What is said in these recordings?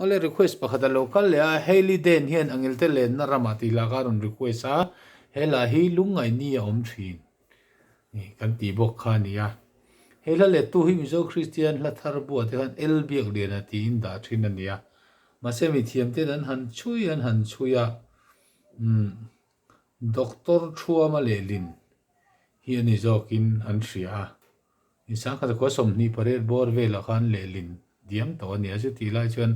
ole request pakhat a local le a Hailey Den hian angil te len na ramati la karun request a hela hi lungai ni a om thin ni kan ti bok kha ni a hela le tu hi mizo Christian la thar bu te han elbiak den a ti in da thin ani a ma se mi thiam te nan han chuya doctor thuama le lin hi ani zokin an thria insang kha ko som ni pare bor ve la khan le lin diam to ani a chu ti lai chuan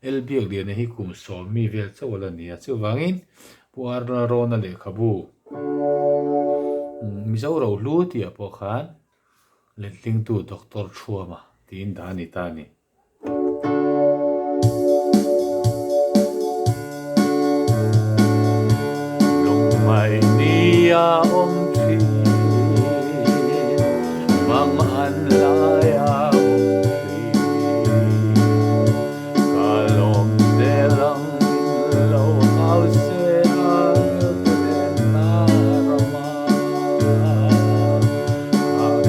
elbiak den hi kum som mi vel chawala ni a chu wangin puar na ro na le khabu mizo ro lu ti a po khan le tling tu doctor thuama tin da ni ta ni mai nia om thi mang an laya om thi kalom de lang lo au se ang na rama ang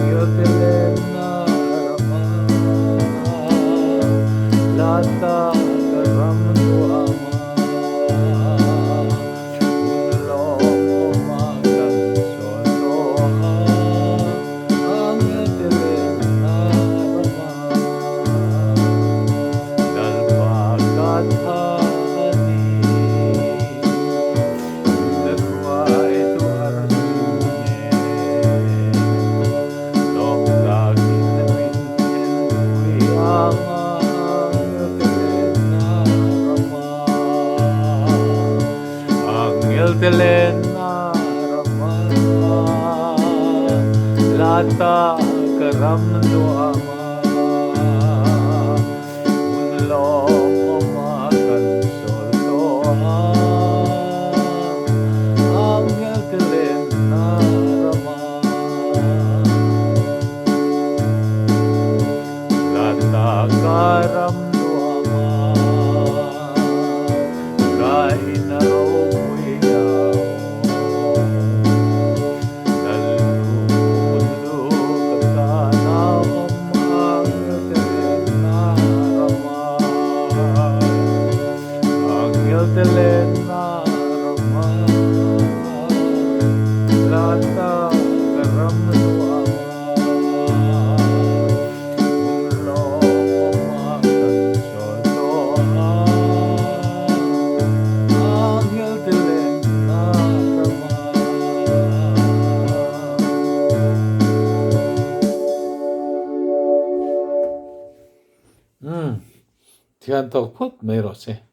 na rama lata karam tuama Telena Rama Lata Karam Duama Unlong Makan Soltoha Angel Telena Rama Lata Karam Duama Kaina Telena Rama Lata Karam Duama Unlong Makan Soltoha Angel Telena Rama Thian tok phut mai ro se